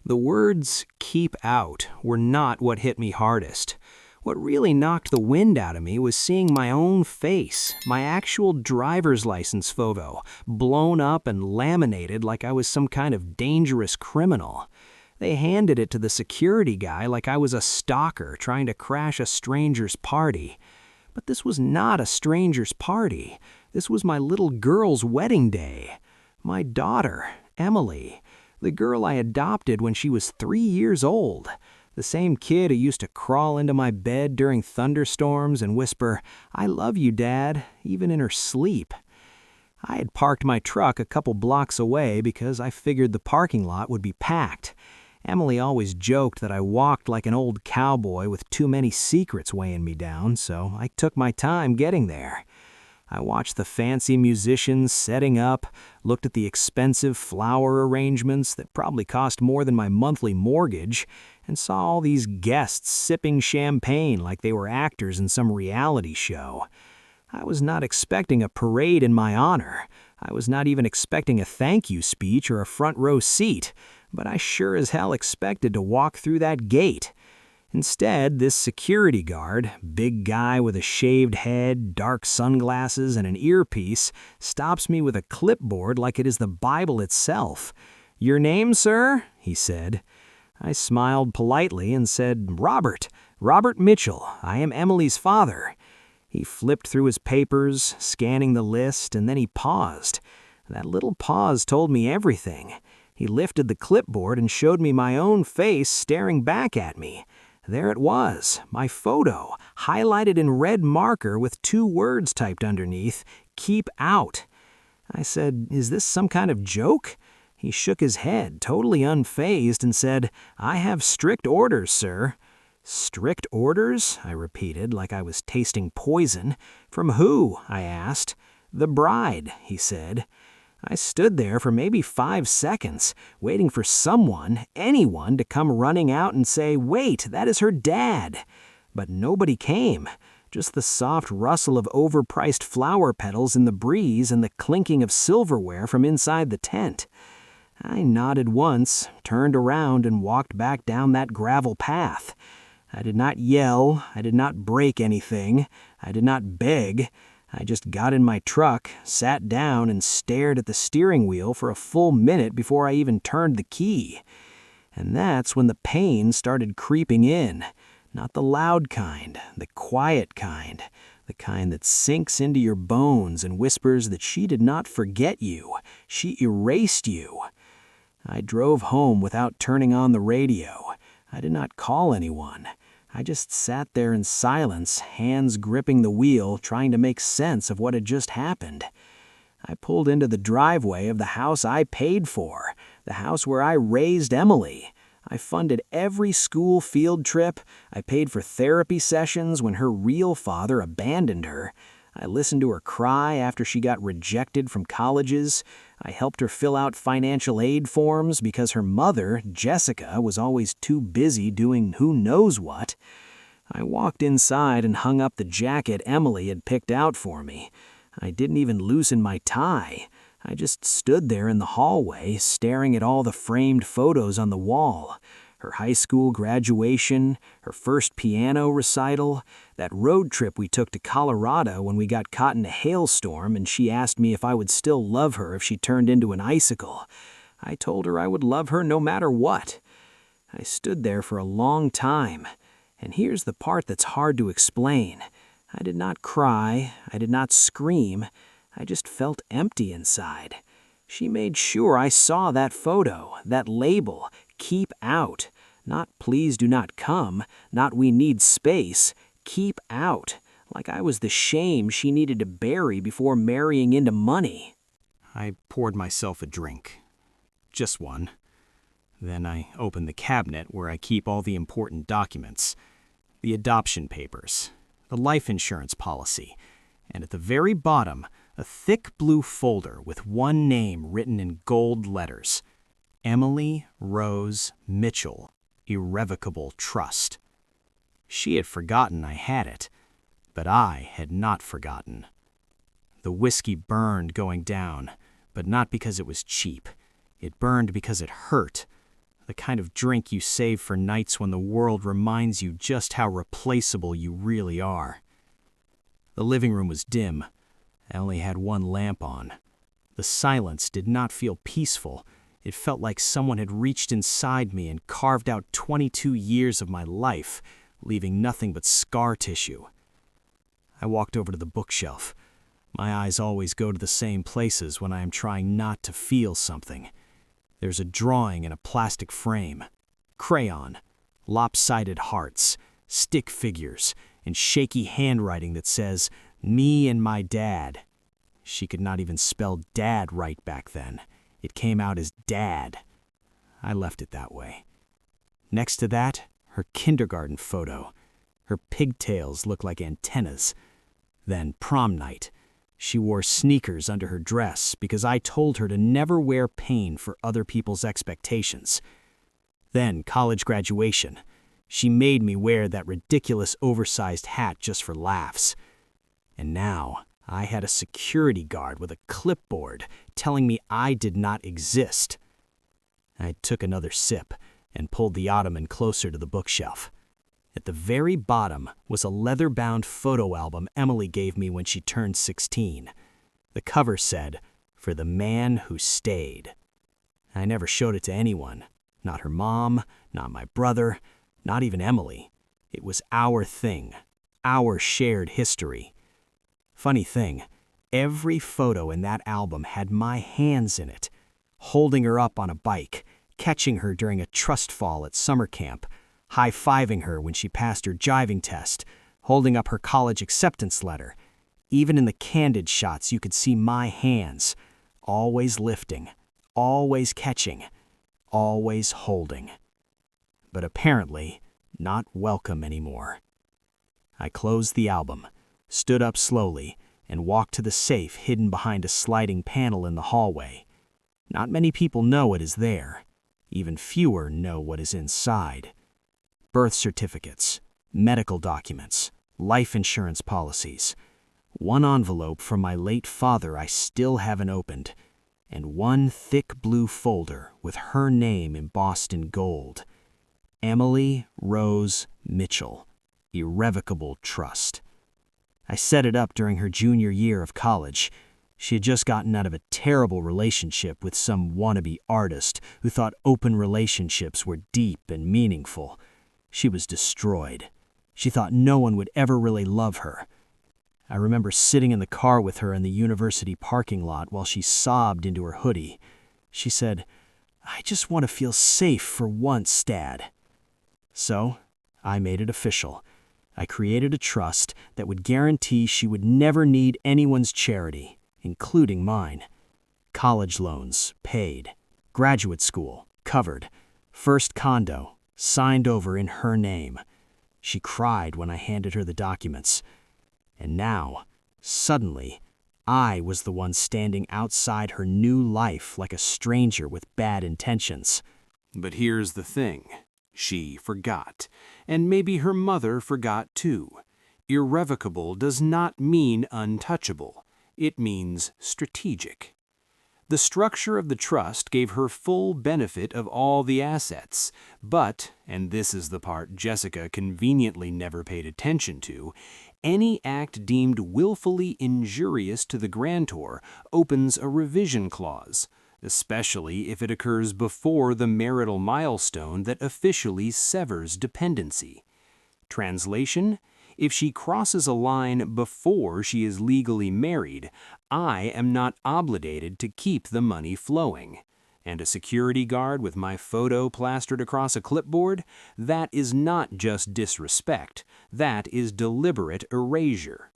The words "keep out" were not what hit me hardest. What really knocked the wind out of me was seeing my own face, my actual driver's license photo, blown up and laminated like I was some kind of dangerous criminal. They handed it to the security guy like I was a stalker trying to crash a stranger's party. But this was not a stranger's party. This was my little girl's wedding day. My daughter, Emily, the girl I adopted when she was 3 years old. The same kid who used to crawl into my bed during thunderstorms and whisper, "I love you, Dad," even in her sleep. I had parked my truck a couple blocks away because I figured the parking lot would be packed. Emily always joked that I walked like an old cowboy with too many secrets weighing me down, so I took my time getting there. I watched the fancy musicians setting up, looked at the expensive flower arrangements that probably cost more than my monthly mortgage, and saw all these guests sipping champagne like they were actors in some reality show. I was not expecting a parade in my honor. I was not even expecting a thank you speech or a front row seat, but I sure as hell expected to walk through that gate. Instead, this security guard, big guy with a shaved head, dark sunglasses, and an earpiece, stops me with a clipboard like it is the Bible itself. "Your name, sir?" he said. I smiled politely and said, Robert Mitchell. I am Emily's father." He flipped through his papers, scanning the list, and then he paused. That little pause told me everything. He lifted the clipboard and showed me my own face staring back at me. There it was, my photo, highlighted in red marker with 2 words typed underneath, "Keep out." I said, "Is this some kind of joke?" He shook his head, totally unfazed, and said, "I have strict orders, sir." "Strict orders?" I repeated, like I was tasting poison. "From who?" I asked. "The bride," he said. I stood there for maybe 5 seconds, waiting for someone, anyone, to come running out and say, "Wait, that is her dad." But nobody came, just the soft rustle of overpriced flower petals in the breeze and the clinking of silverware from inside the tent. I nodded once, turned around, and walked back down that gravel path. I did not yell, I did not break anything, I did not beg. I just got in my truck, sat down, and stared at the steering wheel for a full minute before I even turned the key. And that's when the pain started creeping in. Not the loud kind, the quiet kind. The kind that sinks into your bones and whispers that she did not forget you. She erased you. I drove home without turning on the radio. I did not call anyone. I just sat there in silence, hands gripping the wheel, trying to make sense of what had just happened. I pulled into the driveway of the house I paid for, the house where I raised Emily. I funded every school field trip. I paid for therapy sessions when her real father abandoned her. I listened to her cry after she got rejected from colleges. I helped her fill out financial aid forms because her mother, Jessica, was always too busy doing who knows what. I walked inside and hung up the jacket Emily had picked out for me. I didn't even loosen my tie. I just stood there in the hallway, staring at all the framed photos on the wall. Her high school graduation, her first piano recital, that road trip we took to Colorado when we got caught in a hailstorm and she asked me if I would still love her if she turned into an icicle. I told her I would love her no matter what. I stood there for a long time, and here's the part that's hard to explain. I did not cry, I did not scream, I just felt empty inside. She made sure I saw that photo, that label, "Keep out." Not "please do not come," not "we need space." Keep out. Like I was the shame she needed to bury before marrying into money. I poured myself a drink. Just one. Then I opened the cabinet where I keep all the important documents. The adoption papers, the life insurance policy, and at the very bottom, a thick blue folder with one name written in gold letters. Emily Rose Mitchell, Irrevocable Trust. She had forgotten I had it, but I had not forgotten. The whiskey burned going down, but not because it was cheap. It burned because it hurt. the kind of drink you save for nights when the world reminds you just how replaceable you really are. The living room was dim. I only had one lamp on. The silence did not feel peaceful. It felt like someone had reached inside me and carved out 22 years of my life, leaving nothing but scar tissue. I walked over to the bookshelf. My eyes always go to the same places when I am trying not to feel something. There's a drawing in a plastic frame. Crayon, lopsided hearts, stick figures, and shaky handwriting that says, "Me and my dad." She could not even spell dad right back then. It came out as dad. I left it that way. Next to that, her kindergarten photo. Her pigtails looked like antennas. Then prom night. She wore sneakers under her dress because I told her to never wear pain for other people's expectations. Then college graduation. She made me wear that ridiculous oversized hat just for laughs. And now I had a security guard with a clipboard telling me I did not exist. I took another sip and pulled the ottoman closer to the bookshelf. At the very bottom was a leather-bound photo album Emily gave me when she turned 16. The cover said, "For the man who stayed." I never showed it to anyone. Not her mom, not my brother, not even Emily. It was our thing, our shared history. Funny thing, every photo in that album had my hands in it, holding her up on a bike, catching her during a trust fall at summer camp, high-fiving her when she passed her jiving test, holding up her college acceptance letter. Even in the candid shots, you could see my hands, always lifting, always catching, always holding. But apparently, not welcome anymore. I closed the album, stood up slowly, and walked to the safe hidden behind a sliding panel in the hallway. Not many people know it is there. Even fewer know what is inside. Birth certificates, medical documents, life insurance policies. One envelope from my late father I still haven't opened, and one thick blue folder with her name embossed in gold. Emily Rose Mitchell, Irrevocable Trust. I set it up during her junior year of college. She had just gotten out of a terrible relationship with some wannabe artist who thought open relationships were deep and meaningful. She was destroyed. She thought no one would ever really love her. I remember sitting in the car with her in the university parking lot while she sobbed into her hoodie. She said, "I just want to feel safe for once, Dad." So, I made it official. I created a trust that would guarantee she would never need anyone's charity, including mine. College loans, paid. Graduate school, covered. First condo, signed over in her name. She cried when I handed her the documents. And now, suddenly, I was the one standing outside her new life like a stranger with bad intentions. But here's the thing. She forgot, and maybe her mother forgot too. Irrevocable does not mean untouchable. It means strategic. The structure of the trust gave her full benefit of all the assets, but, and this is the part Jessica conveniently never paid attention to, any act deemed willfully injurious to the grantor opens a revision clause, especially if it occurs before the marital milestone that officially severs dependency. Translation: if she crosses a line before she is legally married, I am not obligated to keep the money flowing. And a security guard with my photo plastered across a clipboard? That is not just disrespect, that is deliberate erasure.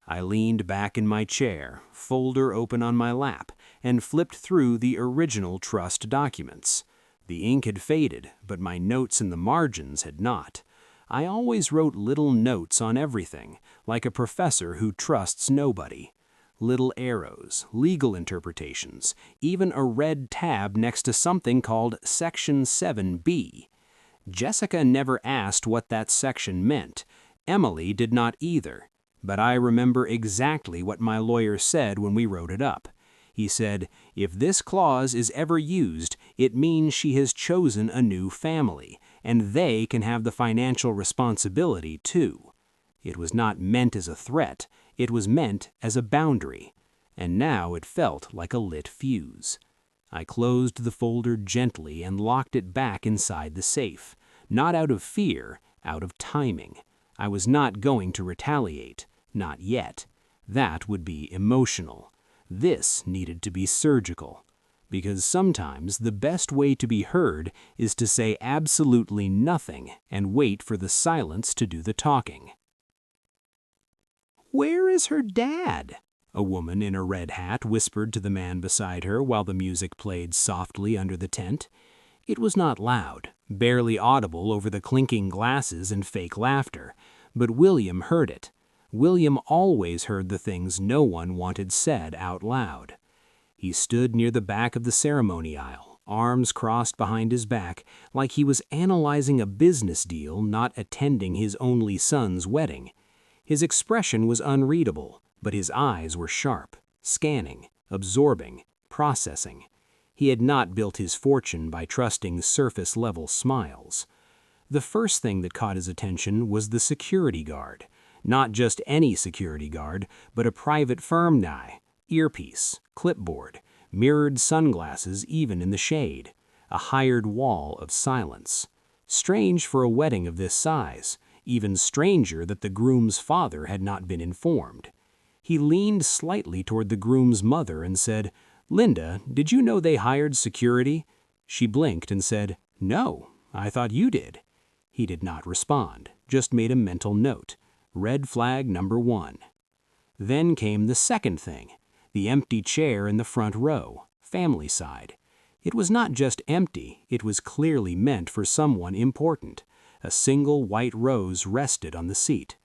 I leaned back in my chair, folder open on my lap, and flipped through the original trust documents. The ink had faded, but my notes in the margins had not. I always wrote little notes on everything, like a professor who trusts nobody. Little arrows, legal interpretations, even a red tab next to something called Section 7B. Jessica never asked what that section meant. Emily did not either. But I remember exactly what my lawyer said when we wrote it up. He said, "If this clause is ever used, it means she has chosen a new family, and they can have the financial responsibility too." It was not meant as a threat, it was meant as a boundary, and now it felt like a lit fuse. I closed the folder gently and locked it back inside the safe, not out of fear, out of timing. I was not going to retaliate, not yet. That would be emotional. This needed to be surgical, because sometimes the best way to be heard is to say absolutely nothing and wait for the silence to do the talking. "Where is her dad?" a woman in a red hat whispered to the man beside her while the music played softly under the tent. It was not loud, barely audible over the clinking glasses and fake laughter, but William heard it. William always heard the things no one wanted said out loud. He stood near the back of the ceremony aisle, arms crossed behind his back, like he was analyzing a business deal, not attending his only son's wedding. His expression was unreadable, but his eyes were sharp, scanning, absorbing, processing. He had not built his fortune by trusting surface-level smiles. The first thing that caught his attention was the security guard. Not just any security guard, but a private firm guy, earpiece, clipboard, mirrored sunglasses even in the shade, a hired wall of silence. Strange for a wedding of this size, even stranger that the groom's father had not been informed. He leaned slightly toward the groom's mother and said, "Linda, did you know they hired security?" She blinked and said, "No, I thought you did." He did not respond, just made a mental note. Red flag number 1. Then came the second thing, the empty chair in the front row, family side. It was not just empty, it was clearly meant for someone important. A single white rose rested on the seat.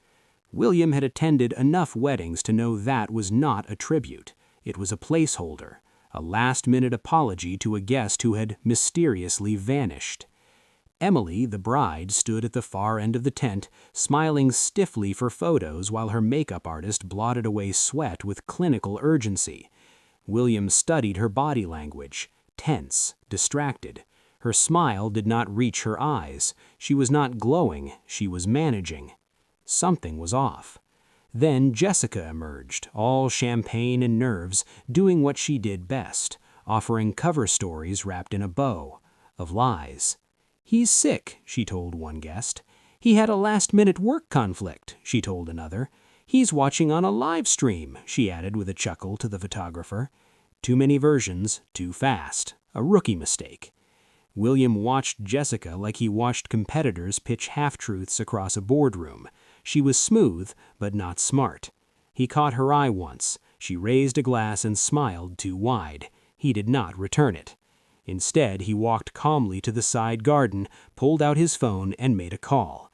William had attended enough weddings to know that was not a tribute. It was a placeholder, a last-minute apology to a guest who had mysteriously vanished. Emily, the bride, stood at the far end of the tent, smiling stiffly for photos while her makeup artist blotted away sweat with clinical urgency. William studied her body language, tense, distracted. Her smile did not reach her eyes. She was not glowing, she was managing. Something was off. Then Jessica emerged, all champagne and nerves, doing what she did best, offering cover stories wrapped in a bow, of lies. "He's sick," she told one guest. "He had a last-minute work conflict," she told another. "He's watching on a live stream," she added with a chuckle to the photographer. Too many versions, too fast. A rookie mistake. William watched Jessica like he watched competitors pitch half-truths across a boardroom. She was smooth, but not smart. He caught her eye once. She raised a glass and smiled too wide. He did not return it. Instead, he walked calmly to the side garden, pulled out his phone, and made a call.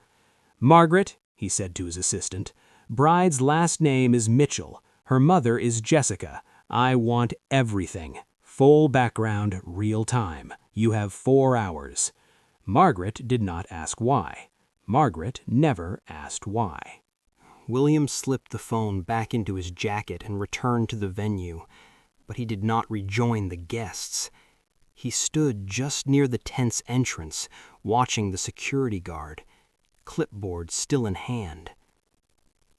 "Margaret," he said to his assistant, "bride's last name is Mitchell. Her mother is Jessica. I want everything. Full background, real time. You have 4 hours." Margaret did not ask why. Margaret never asked why. William slipped the phone back into his jacket and returned to the venue, but he did not rejoin the guests. He stood just near the tent's entrance, watching the security guard, clipboard still in hand.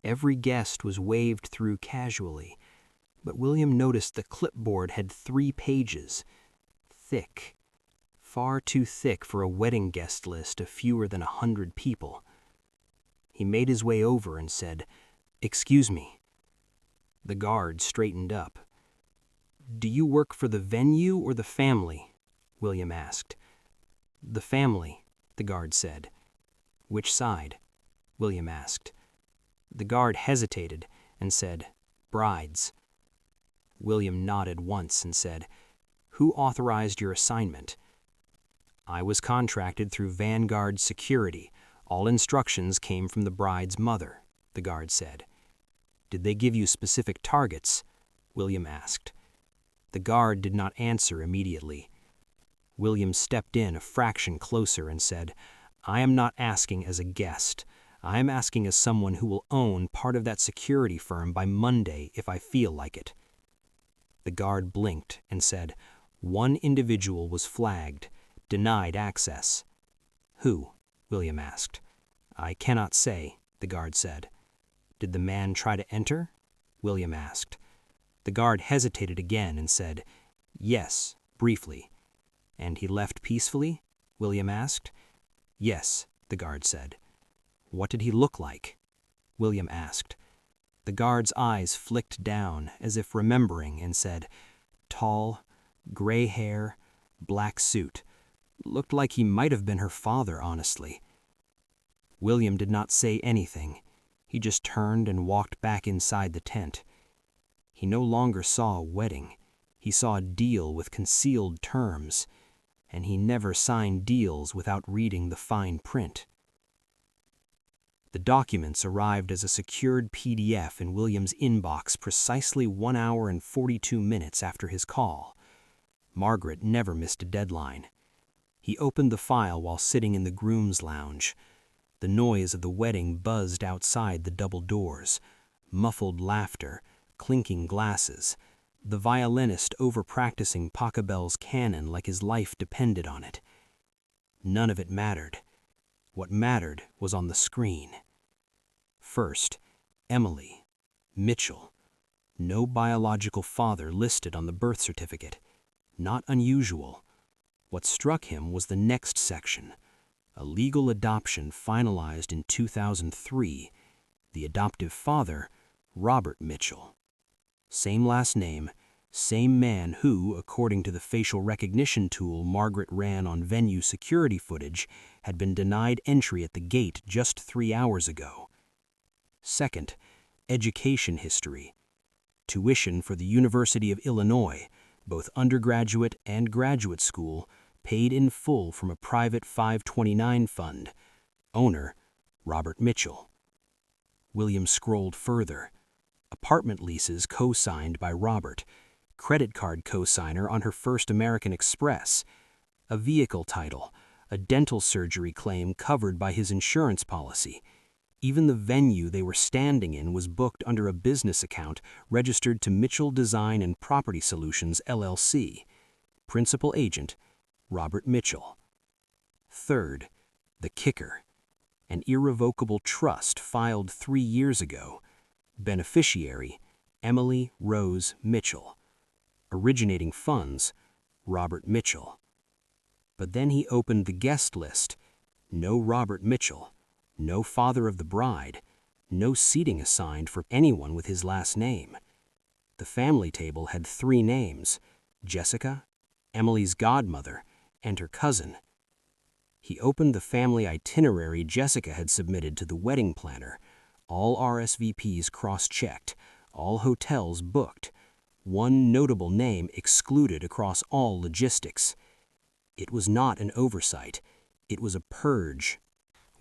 Every guest was waved through casually, but William noticed the clipboard had 3 pages. Thick. Far too thick for a wedding guest list of fewer than 100 people. He made his way over and said, "Excuse me." The guard straightened up. "Do you work for the venue or the family?" William asked. "The family," the guard said. "Which side?" William asked. The guard hesitated and said, "Brides." William nodded once and said, "Who authorized your assignment?" "I was contracted through Vanguard Security. All instructions came from the bride's mother," the guard said. "Did they give you specific targets?" William asked. The guard did not answer immediately. William stepped in a fraction closer and said, "I am not asking as a guest. I am asking as someone who will own part of that security firm by Monday if I feel like it." The guard blinked and said, "One individual was flagged, denied access." "Who?" William asked. "I cannot say," the guard said. "Did the man try to enter?" William asked. The guard hesitated again and said, "Yes, briefly." "And he left peacefully?" William asked. "Yes," the guard said. "What did he look like?" William asked. The guard's eyes flicked down, as if remembering, and said, "Tall, gray hair, black suit. Looked like he might have been her father, honestly." William did not say anything. He just turned and walked back inside the tent. He no longer saw a wedding. He saw a deal with concealed terms, and he never signed deals without reading the fine print. The documents arrived as a secured PDF in William's inbox precisely 1 hour and 42 minutes after his call. Margaret never missed a deadline. He opened the file while sitting in the groom's lounge. The noise of the wedding buzzed outside the double doors. Muffled laughter, clinking glasses, the violinist over-practicing Pachelbel's canon like his life depended on it. None of it mattered. What mattered was on the screen. First, Emily Mitchell. No biological father listed on the birth certificate. Not unusual. What struck him was the next section. A legal adoption finalized in 2003. The adoptive father, Robert Mitchell. Same last name, same man who, according to the facial recognition tool Margaret ran on venue security footage, had been denied entry at the gate just 3 hours ago. Second, education history. Tuition for the University of Illinois, both undergraduate and graduate school, paid in full from a private 529 fund. Owner, Robert Mitchell. William scrolled further. Apartment leases co-signed by Robert. Credit card co-signer on her First American Express. A vehicle title. A dental surgery claim covered by his insurance policy. Even the venue they were standing in was booked under a business account registered to Mitchell Design and Property Solutions, LLC. Principal agent, Robert Mitchell. Third, the kicker. An irrevocable trust filed 3 years ago. Beneficiary, Emily Rose Mitchell. Originating funds, Robert Mitchell. But then he opened the guest list. No Robert Mitchell. No father of the bride. No seating assigned for anyone with his last name. The family table had 3 names: Jessica, Emily's godmother, and her cousin. He opened the family itinerary Jessica had submitted to the wedding planner. All RSVPs cross-checked, all hotels booked. One notable name excluded across all logistics. It was not an oversight. It was a purge.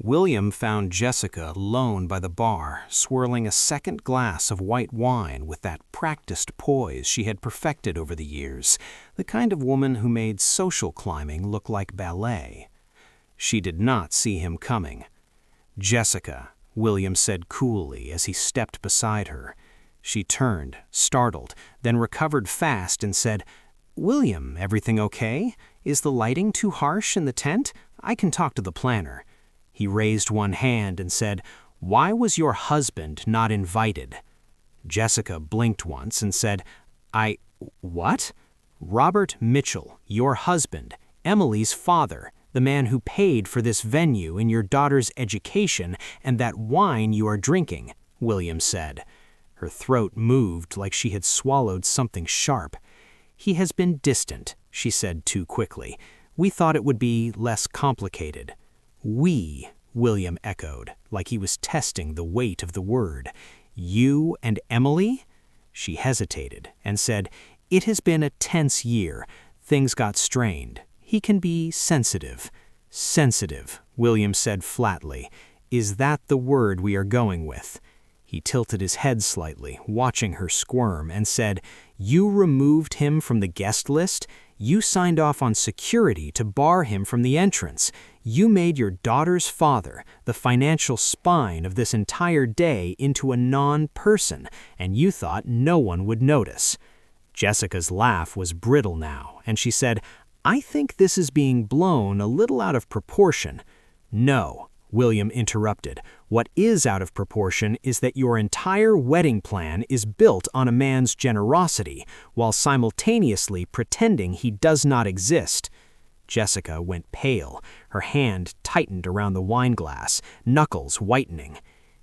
William found Jessica alone by the bar, swirling a second glass of white wine with that practiced poise she had perfected over the years, the kind of woman who made social climbing look like ballet. She did not see him coming. "Jessica," William said coolly as he stepped beside her. She turned, startled, then recovered fast and said, "William, everything okay? Is the lighting too harsh in the tent? I can talk to the planner." He raised one hand and said, "Why was your husband not invited?" Jessica blinked once and said, What?" "Robert Mitchell, your husband, Emily's father, the man who paid for this venue and your daughter's education and that wine you are drinking," William said. Her throat moved like she had swallowed something sharp. "He has been distant," she said too quickly. "We thought it would be less complicated." "We," William echoed, like he was testing the weight of the word. "You and Emily?" She hesitated and said, "It has been a tense year. Things got strained. He can be sensitive." "Sensitive," William said flatly. "Is that the word we are going with?" He tilted his head slightly, watching her squirm, and said, "You removed him from the guest list? You signed off on security to bar him from the entrance. You made your daughter's father, the financial spine of this entire day, into a non-person, and you thought no one would notice." Jessica's laugh was brittle now, and she said, "I think this is being blown a little out of proportion." "No," William interrupted. "What is out of proportion is that your entire wedding plan is built on a man's generosity, while simultaneously pretending he does not exist." Jessica went pale. Her hand tightened around the wineglass, knuckles whitening.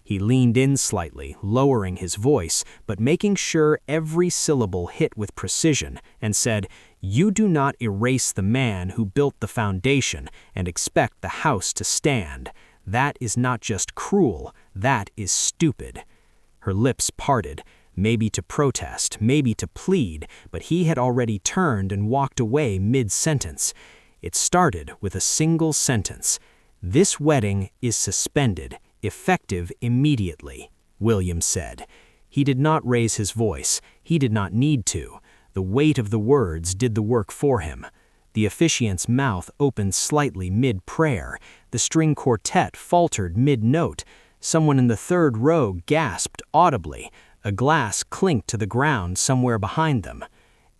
He leaned in slightly, lowering his voice, but making sure every syllable hit with precision, and said, "You do not erase the man who built the foundation and expect the house to stand. That is not just cruel, that is stupid." Her lips parted, maybe to protest, maybe to plead, but he had already turned and walked away mid-sentence. It started with a single sentence. "This wedding is suspended. Effective immediately," William said. He did not raise his voice. He did not need to. The weight of the words did the work for him. The officiant's mouth opened slightly mid-prayer. The string quartet faltered mid-note. Someone in the third row gasped audibly. A glass clinked to the ground somewhere behind them.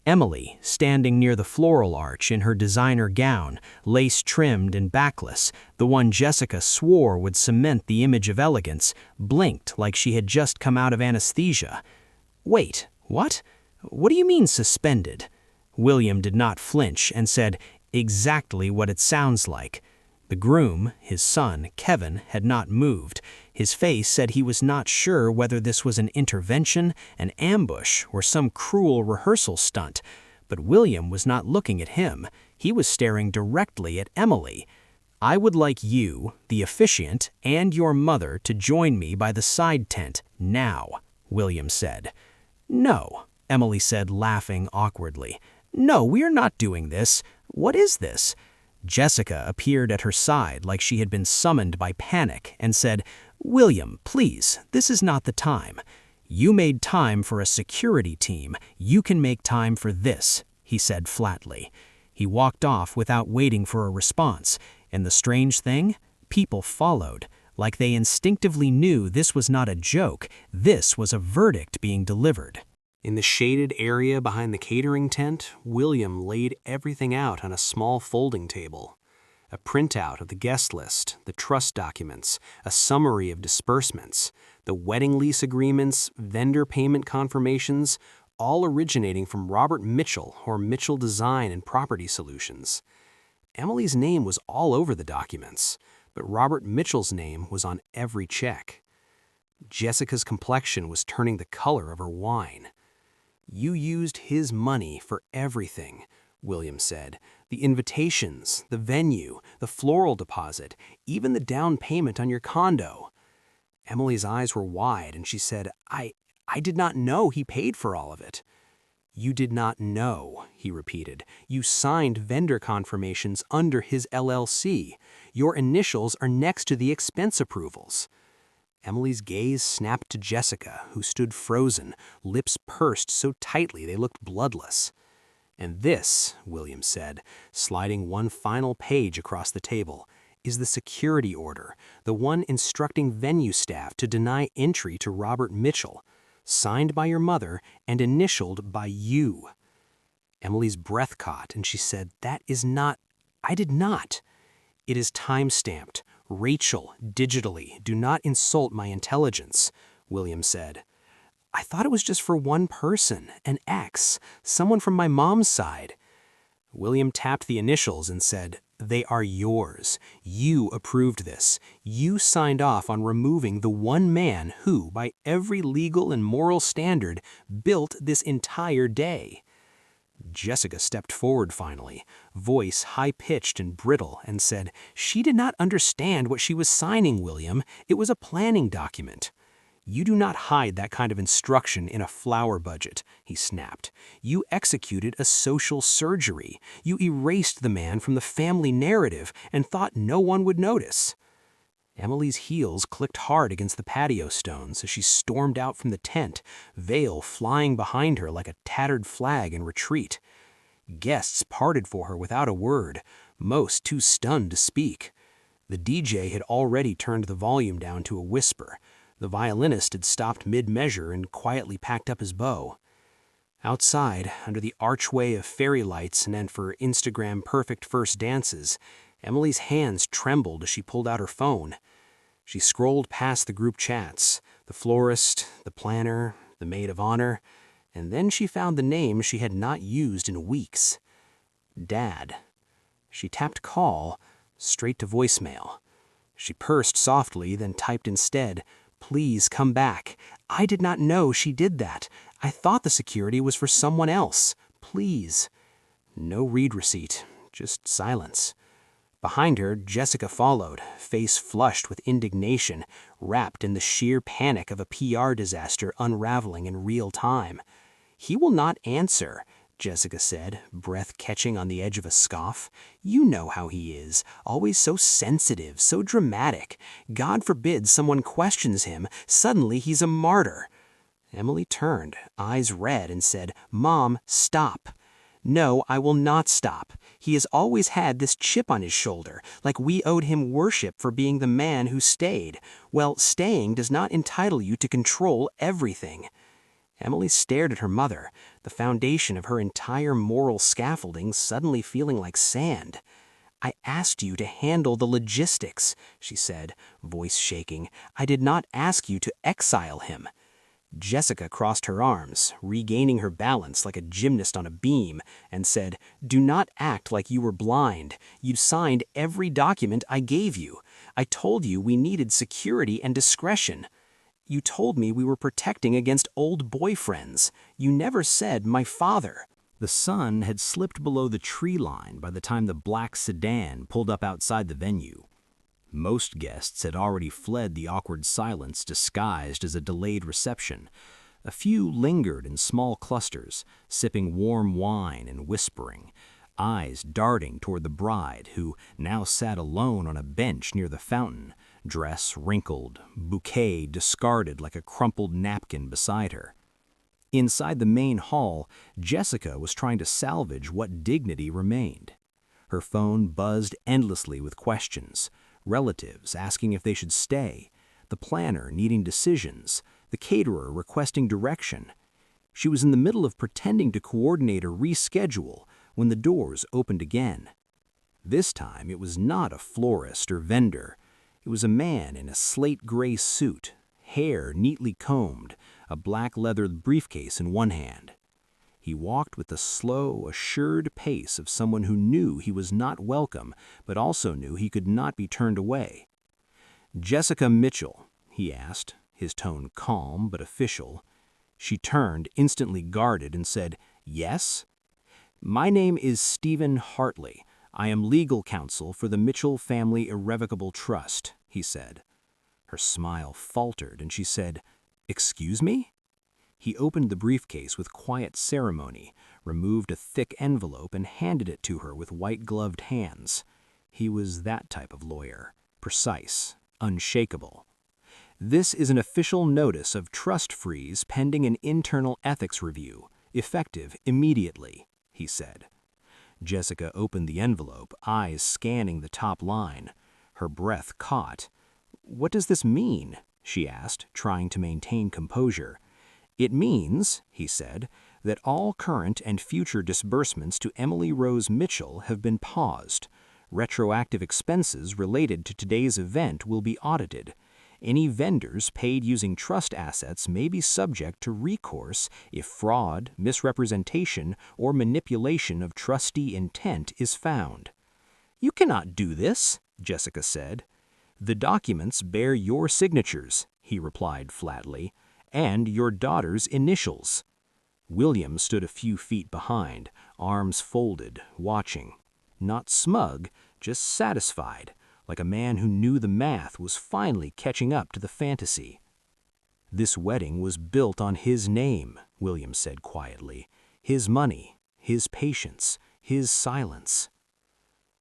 Emily, standing near the floral arch in her designer gown, lace-trimmed and backless, the one Jessica swore would cement the image of elegance, blinked like she had just come out of anesthesia. "Wait, what? What do you mean suspended?" William did not flinch and said, "Exactly what it sounds like." The groom, his son, Kevin, had not moved. His face said he was not sure whether this was an intervention, an ambush, or some cruel rehearsal stunt. But William was not looking at him. He was staring directly at Emily. "I would like you, the officiant, and your mother to join me by the side tent, now," William said. "No," Emily said, laughing awkwardly. "No, we are not doing this. What is this?" Jessica appeared at her side like she had been summoned by panic and said, "William, please, this is not the time. You made time for a security team. You can make time for this," he said flatly. He walked off without waiting for a response, and the strange thing? People followed, like they instinctively knew this was not a joke, this was a verdict being delivered. In the shaded area behind the catering tent, William laid everything out on a small folding table. A printout of the guest list, the trust documents, a summary of disbursements, the wedding lease agreements, vendor payment confirmations, all originating from Robert Mitchell or Mitchell Design and Property Solutions. Emily's name was all over the documents, but Robert Mitchell's name was on every check. Jessica's complexion was turning the color of her wine. "You used his money for everything," William said. "The invitations, the venue, the floral deposit, even the down payment on your condo." Emily's eyes were wide, and she said, I did not know he paid for all of it." "You did not know," he repeated. "You signed vendor confirmations under his LLC. Your initials are next to the expense approvals." Emily's gaze snapped to Jessica, who stood frozen, lips pursed so tightly they looked bloodless. "And this," William said, sliding one final page across the table, "is the security order, the one instructing venue staff to deny entry to Robert Mitchell, signed by your mother and initialed by you." Emily's breath caught, and she said, "That is not... I did not." "It is time-stamped. Rachel, digitally. Do not insult my intelligence," William said. "I thought it was just for one person, an ex, someone from my mom's side." William tapped the initials and said, "They are yours. You approved this. You signed off on removing the one man who, by every legal and moral standard, built this entire day." Jessica stepped forward finally, voice high-pitched and brittle, and said, "She did not understand what she was signing, William. It was a planning document." "You do not hide that kind of instruction in a flower budget," he snapped. "You executed a social surgery. You erased the man from the family narrative and thought no one would notice." Emily's heels clicked hard against the patio stones as she stormed out from the tent, veil flying behind her like a tattered flag in retreat. Guests parted for her without a word, most too stunned to speak. The DJ had already turned the volume down to a whisper. The violinist had stopped mid-measure and quietly packed up his bow. Outside, under the archway of fairy lights meant for Instagram-perfect first dances, Emily's hands trembled as she pulled out her phone. She scrolled past the group chats, the florist, the planner, the maid of honor, and then she found the name she had not used in weeks. Dad. She tapped call, straight to voicemail. She pursed softly, then typed instead, "Please come back. I did not know she did that. I thought the security was for someone else. Please." No read receipt, just silence. Behind her, Jessica followed, face flushed with indignation, wrapped in the sheer panic of a PR disaster unraveling in real time. "He will not answer," Jessica said, breath catching on the edge of a scoff. "You know how he is, always so sensitive, so dramatic. God forbid someone questions him, suddenly he's a martyr." Emily turned, eyes red, and said, "Mom, stop." "No, I will not stop. He has always had this chip on his shoulder, like we owed him worship for being the man who stayed. Well, staying does not entitle you to control everything." Emily stared at her mother, the foundation of her entire moral scaffolding suddenly feeling like sand. "I asked you to handle the logistics," she said, voice shaking. "I did not ask you to exile him." Jessica crossed her arms, regaining her balance like a gymnast on a beam, and said, "Do not act like you were blind. You signed every document I gave you. I told you we needed security and discretion. You told me we were protecting against old boyfriends. You never said my father." The sun had slipped below the tree line by the time the black sedan pulled up outside the venue. Most guests had already fled the awkward silence disguised as a delayed reception. A few lingered in small clusters, sipping warm wine and whispering, eyes darting toward the bride, who now sat alone on a bench near the fountain, dress wrinkled, bouquet discarded like a crumpled napkin beside her. Inside the main hall, Jessica was trying to salvage what dignity remained. Her phone buzzed endlessly with questions, relatives asking if they should stay, the planner needing decisions, the caterer requesting direction. She was in the middle of pretending to coordinate a reschedule when the doors opened again. This time it was not a florist or vendor. It was a man in a slate gray suit, hair neatly combed, a black leather briefcase in one hand. He walked with the slow, assured pace of someone who knew he was not welcome, but also knew he could not be turned away. "Jessica Mitchell," he asked, his tone calm but official. She turned, instantly guarded, and said, "Yes?" "My name is Stephen Hartley. I am legal counsel for the Mitchell Family Irrevocable Trust," he said. Her smile faltered, and she said, "Excuse me?" He opened the briefcase with quiet ceremony, removed a thick envelope, and handed it to her with white-gloved hands. He was that type of lawyer, precise, unshakable. "This is an official notice of trust freeze pending an internal ethics review, effective immediately," he said. Jessica opened the envelope, eyes scanning the top line. Her breath caught. "What does this mean?" she asked, trying to maintain composure. "It means," he said, "that all current and future disbursements to Emily Rose Mitchell have been paused. Retroactive expenses related to today's event will be audited. Any vendors paid using trust assets may be subject to recourse if fraud, misrepresentation, or manipulation of trustee intent is found." "You cannot do this," Jessica said. "The documents bear your signatures," he replied flatly, "and your daughter's initials." William stood a few feet behind, arms folded, watching. Not smug, just satisfied, like a man who knew the math was finally catching up to the fantasy. "This wedding was built on his name," William said quietly. "His money, his patience, his silence."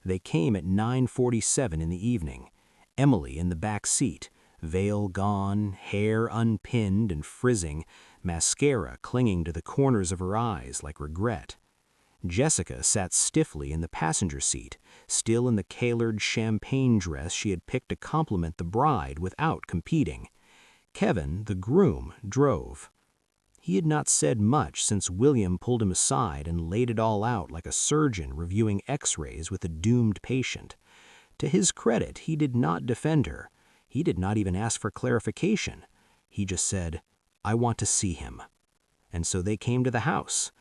They came at 9:47 in the evening, Emily in the back seat, veil gone, hair unpinned and frizzing, mascara clinging to the corners of her eyes like regret. Jessica sat stiffly in the passenger seat, still in the tailored champagne dress she had picked to complement the bride without competing. Kevin, the groom, drove. He had not said much since William pulled him aside and laid it all out like a surgeon reviewing x-rays with a doomed patient. To his credit, he did not defend her. He did not even ask for clarification. He just said, "I want to see him." And so they came to the house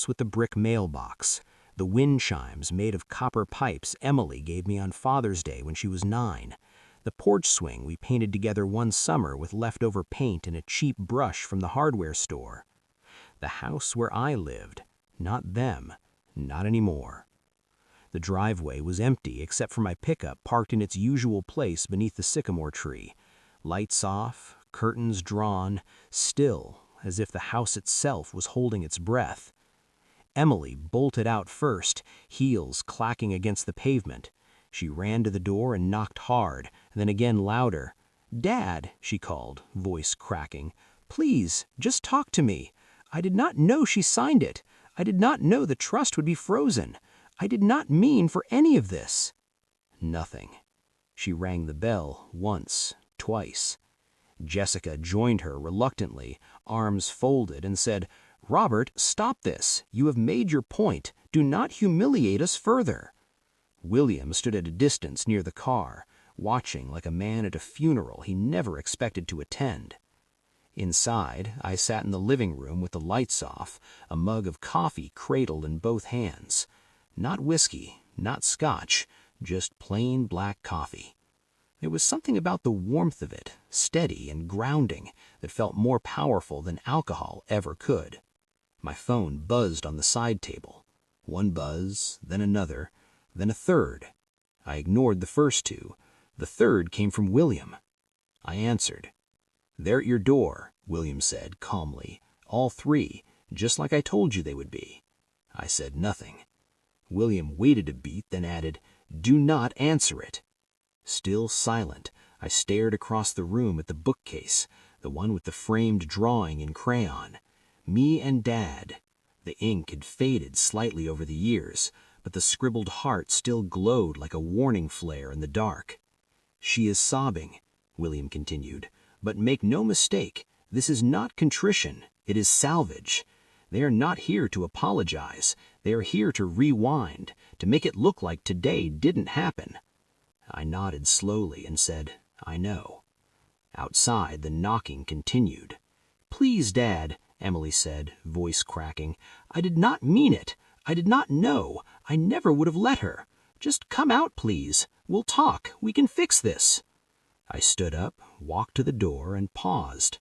with the brick mailbox, the wind chimes made of copper pipes Emily gave me on Father's Day when she was 9, the porch swing we painted together one summer with leftover paint and a cheap brush from the hardware store. The house where I lived, not them, not anymore. The driveway was empty except for my pickup parked in its usual place beneath the sycamore tree. Lights off, curtains drawn, still as if the house itself was holding its breath. Emily bolted out first, heels clacking against the pavement. She ran to the door and knocked hard, then again louder. "Dad," she called, voice cracking, "please, just talk to me. I did not know she signed it. I did not know the trust would be frozen. I did not mean for any of this." Nothing. She rang the bell once, twice. Jessica joined her reluctantly, arms folded, and said, "Robert, stop this. You have made your point. Do not humiliate us further." William stood at a distance near the car, watching like a man at a funeral he never expected to attend. Inside, I sat in the living room with the lights off, a mug of coffee cradled in both hands. Not whiskey, not scotch, just plain black coffee. There was something about the warmth of it, steady and grounding, that felt more powerful than alcohol ever could. My phone buzzed on the side table. One buzz, then another, then a third. I ignored the first two. The third came from William. I answered. "They're at your door," William said calmly. "All three, just like I told you they would be." I said nothing. William waited a beat, then added, "Do not answer it." Still silent, I stared across the room at the bookcase, the one with the framed drawing in crayon. Me and Dad. The ink had faded slightly over the years, but the scribbled heart still glowed like a warning flare in the dark. "She is sobbing," William continued, "but make no mistake, this is not contrition, it is salvage. They are not here to apologize, they are here to rewind, to make it look like today didn't happen." I nodded slowly and said, "I know." Outside, the knocking continued. "Please, Dad," Emily said, voice cracking. "I did not mean it. I did not know. I never would have let her. Just come out, please. We'll talk. We can fix this." I stood up, walked to the door, and paused.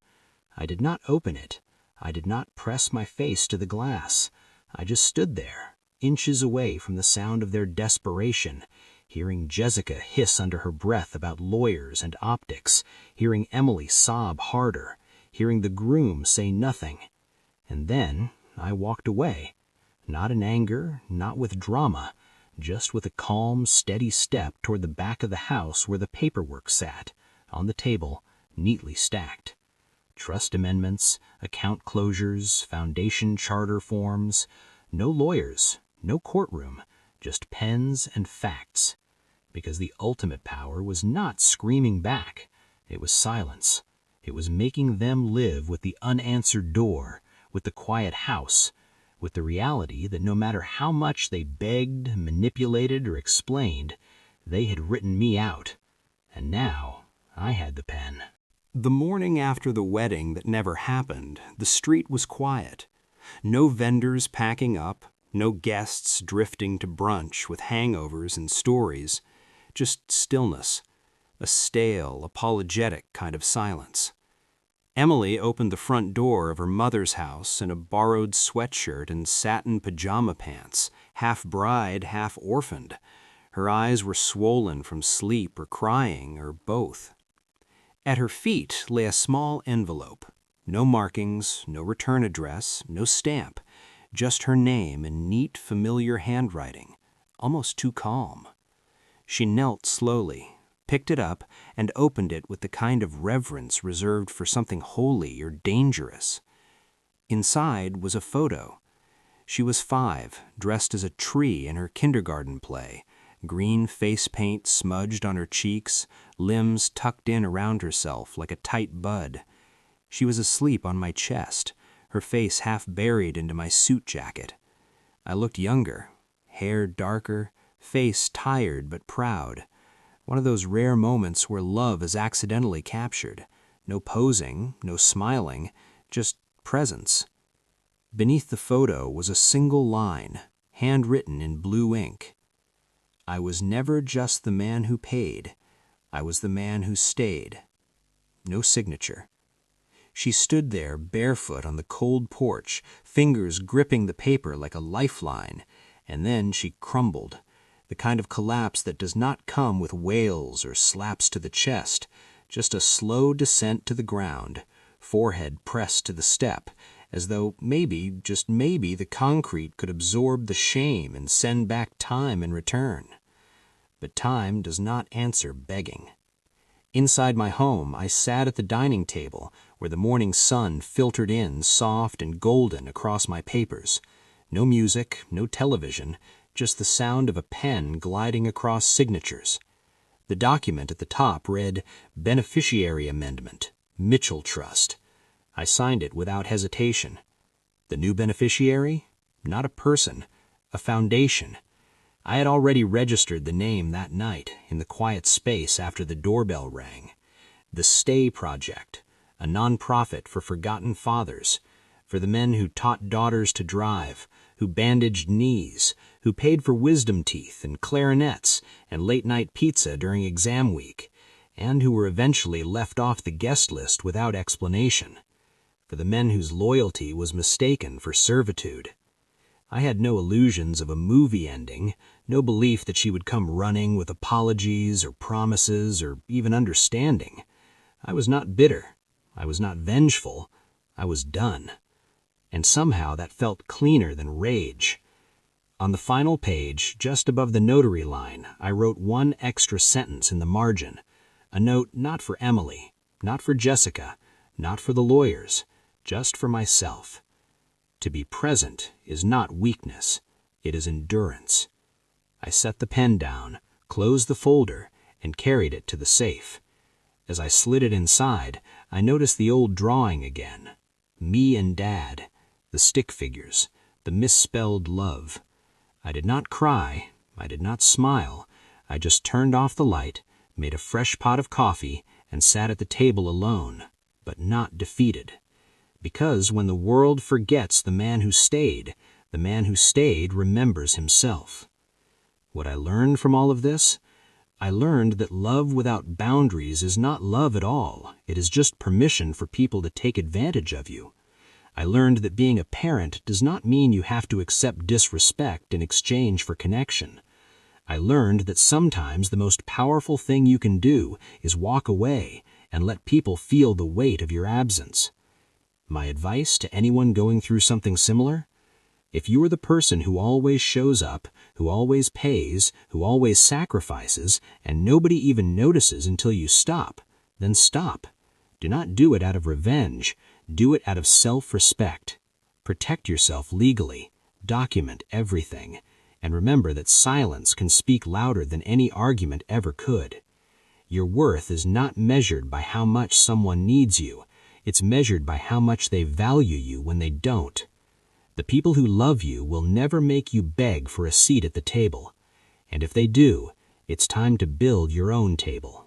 I did not open it. I did not press my face to the glass. I just stood there, inches away from the sound of their desperation, hearing Jessica hiss under her breath about lawyers and optics, hearing Emily sob harder, hearing the groom say nothing. And then I walked away, not in anger, not with drama, just with a calm, steady step toward the back of the house where the paperwork sat, on the table, neatly stacked. Trust amendments, account closures, foundation charter forms. No lawyers, no courtroom, just pens and facts. Because the ultimate power was not screaming back. It was silence. It was making them live with the unanswered door, with the quiet house, with the reality that no matter how much they begged, manipulated, or explained, they had written me out. And now I had the pen. The morning after the wedding that never happened, the street was quiet. No vendors packing up, no guests drifting to brunch with hangovers and stories. Just stillness, a stale, apologetic kind of silence. Emily opened the front door of her mother's house in a borrowed sweatshirt and satin pajama pants, half bride, half orphaned. Her eyes were swollen from sleep or crying or both. At her feet lay a small envelope. No markings, no return address, no stamp, just her name in neat, familiar handwriting, almost too calm. She knelt slowly, picked it up, and opened it with the kind of reverence reserved for something holy or dangerous. Inside was a photo. She was 5, dressed as a tree in her kindergarten play, green face paint smudged on her cheeks, limbs tucked in around herself like a tight bud. She was asleep on my chest, her face half buried into my suit jacket. I looked younger, hair darker, face tired but proud. One of those rare moments where love is accidentally captured. No posing, no smiling, just presence. Beneath the photo was a single line, handwritten in blue ink. I was never just the man who paid. I was the man who stayed. No signature. She stood there barefoot on the cold porch, fingers gripping the paper like a lifeline, and then she crumbled, the kind of collapse that does not come with wails or slaps to the chest, just a slow descent to the ground, forehead pressed to the step, as though maybe, just maybe, the concrete could absorb the shame and send back time in return. But time does not answer begging. Inside my home, I sat at the dining table where the morning sun filtered in soft and golden across my papers. No music, no television, just the sound of a pen gliding across signatures. The document at the top read, Beneficiary Amendment, Mitchell Trust. I signed it without hesitation. The new beneficiary? Not a person, a foundation. I had already registered the name that night in the quiet space after the doorbell rang. The Stay Project, a nonprofit for forgotten fathers, for the men who taught daughters to drive, who bandaged knees, who paid for wisdom teeth and clarinets and late-night pizza during exam week, and who were eventually left off the guest list without explanation, for the men whose loyalty was mistaken for servitude. I had no illusions of a movie ending, no belief that she would come running with apologies or promises or even understanding. I was not bitter. I was not vengeful. I was done. And somehow that felt cleaner than rage. On the final page, just above the notary line, I wrote one extra sentence in the margin, a note not for Emily, not for Jessica, not for the lawyers, just for myself. To be present is not weakness, it is endurance. I set the pen down, closed the folder, and carried it to the safe. As I slid it inside, I noticed the old drawing again. Me and Dad, the stick figures, the misspelled love. I did not cry, I did not smile. I just turned off the light, made a fresh pot of coffee, and sat at the table alone, but not defeated. Because when the world forgets the man who stayed remembers himself. What I learned from all of this? I learned that love without boundaries is not love at all. It is just permission for people to take advantage of you. I learned that being a parent does not mean you have to accept disrespect in exchange for connection. I learned that sometimes the most powerful thing you can do is walk away and let people feel the weight of your absence. My advice to anyone going through something similar? If you are the person who always shows up, who always pays, who always sacrifices, and nobody even notices until you stop, then stop. Do not do it out of revenge. Do it out of self-respect. Protect yourself legally. Document everything. And remember that silence can speak louder than any argument ever could. Your worth is not measured by how much someone needs you. It's measured by how much they value you when they don't. The people who love you will never make you beg for a seat at the table. And if they do, it's time to build your own table.